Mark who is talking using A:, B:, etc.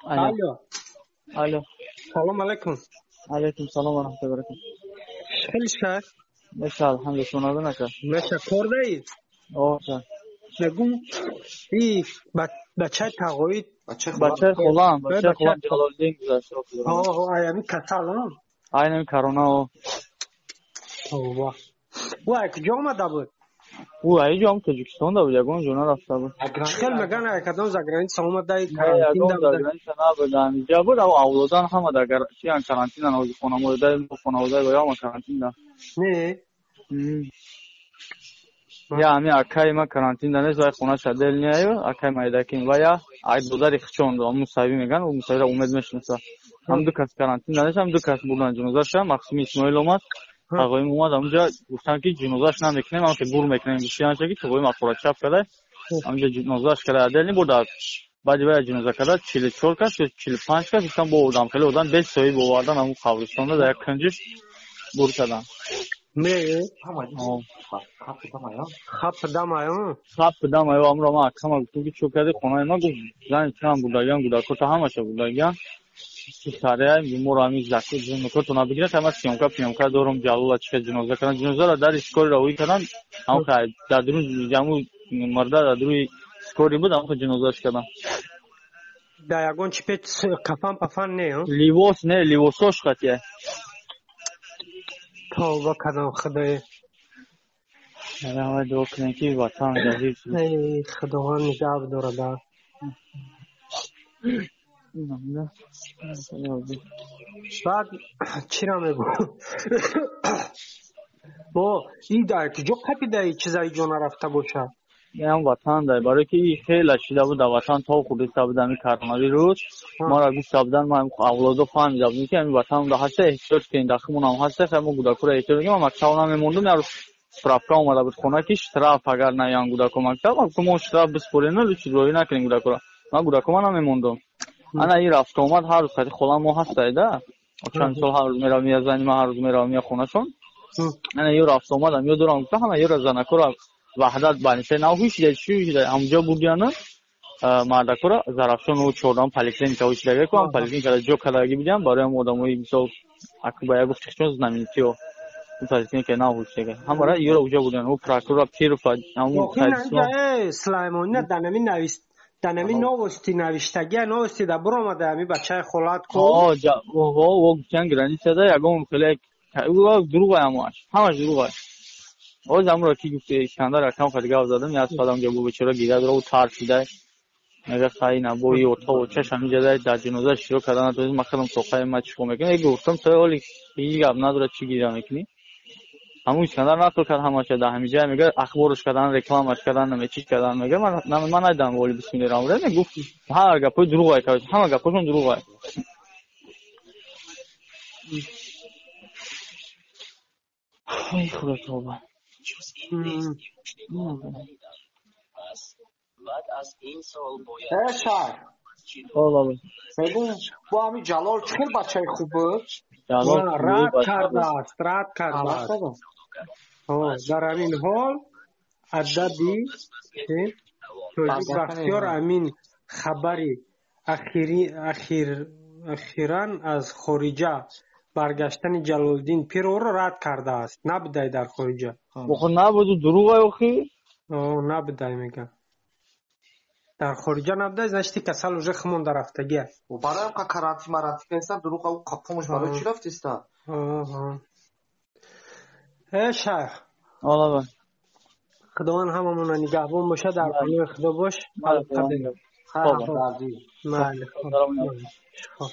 A: Alo.
B: Alo.
A: Alo.
B: Salam alaikum.
A: Aleyküm selam ve rahmetullahi ve berekatuhu.
B: خیلی شهر
A: Neşe elhamdülillah şunlardan neşe.
B: مثل کرده ای
A: O sen.
B: نگو ای بچه تقوید
A: Bahçe Holan. Bahçe
B: بچه
A: Holan Celaluddin güzel şey okuyorum.
B: ها ایمی کسال ها
A: Aynen karona o.
B: وا و کجا آمده بود
A: Bu ayı cam Tacikistan'da bu yagon jona rafta bu.
B: خیلی مگن کدام زگرانی آمده ای
A: Ne
B: کرانتین
A: yagon
B: ده
A: da
B: بوده
A: gran sana buradan. Ya bu da avludan hama da şey karantina o konamoda ya ama karantina.
B: نه
A: Ya ami akay ma karantina ne zay khona shadel ne ayo akay maydakin va ya ay dodar ikhchon do musavi megan u musavira umed meshnusa ham du kas karantina ne ham du kas bulan junozasha maksimi ismoil omad taqoim omad amja guftan ki junozash nameknem am ke bur meknem bishan chaki taqoim akhora chap kada amja junozash kada adelni boda badi va junoza kada 44 kas 45 kas istan bo odam kheli odan 5 soy bo vardan am qabristonda da yakınjish bur kadan
B: نه خب دم آیا
A: خب بدم آیا امر ما کم تو کی چوکاده خونه ما گفت زن چم بوداگان بودا کو تا همشه بوداگان ساره میمور امی زاکو جون کو تو نبیگه تمام پیامکا دورم جالو چه جنازه کردن جنازه را در اسکول روی کردن هم خای در درون جامو مردا در روی اسکولی بود هم جنازه کردن
B: دایگون چی پت کفن پفن نه
A: لیووس نه لیووسوش قطعه
B: توبه کردم خدای
A: نه دو کنکی وطن جدید
B: ای خداوند نگاه بداره دا بعد چی را میگو با این دای که جو قپی دای چیزای جون رفته باشه
A: یه وطن دای برای که خیلی شیده بود در وطن تا خودی سابدن کارماری روز ما را گوش سابدن ما اولادو فهم جابدیم که این وطن ده هسته احتیاج که این داخل هم هسته خیلی ما گوداکور احتیاج که ما مکتب نمیموندم یارو سپراپکا اومده بود خونه که شتراف اگر نیان گوداکو مکتب ما شتراف بسپورین رو چی روی نکنیم گوداکورا ما گوداکو ما نمیموندم انا این رفت اومد هر روز خیلی خودم ما هسته ده چند سال هر روز میرم میازنیم ما هر روز میرم میا خونه شون انا یه رفت اومدم یه دورم گفتم همه یه زنکورا وحدت بانسه ناویش ده چی ده همجا بودیانا مردکورا زرافشون و چوردام پالیکلینیکا ویش ده کنم پالیکلینیکا جو کلاگی بیدم برای موداموی مثلا اکبایا گفت چون زنمیتیو پالیکلینیکا ناویش ده هم برای یه اوجا بودن و پراکورا پیرفا همون
B: خیلی سلیمانی نه دنمی نویست دنمی نوستی نوشتگی نوستی در برو آمده همی بچه خلات کن
A: و گفتن گرانی شده یکم خیلی دروغ همش دروغ او زمرا کی گفت اسکندر رقم خیلی گاو زدم یا اسفادم گبو بچرا گیرا درو تارسیده مگه خای نبوی اوتا و چشم جدای در جنازه شروع کردن تو مخدم سوخای ما چیکو میکنه گفتم تو ولی هیچ گپ نداره چی گیرا میکنی همون اسکندر نقل کرد هماشه ده همیجا میگه اخبارش کردن رکلامش کردن نمی چی کردن میگه من ندیدم ولی بسم الله الرحمن الرحیم گفت هر گپ دروغه که همه گپشون دروغه ای خدا توبه
B: شهر بگو با همی جلال خیلی بچه خوب بود رد کرده است در همین حال عددی توجیب بختیار امین خبری اخیراً از خارجه برگشتن جلالدین پیر او را رد کرده است نبوده در خارجه
A: بخور نبوده دروغه اخی
B: نبوده میگم در خارجه نبوده نشتی کسل اوژه خمون در رفتگی
C: و برای هم که کرانتی مرانتی که ایسا دروغه او قپومش برای چی رفت ایستا
B: شیخ
A: خداوند
B: هممون نگهبان باشه در پناه خدا باش
A: خب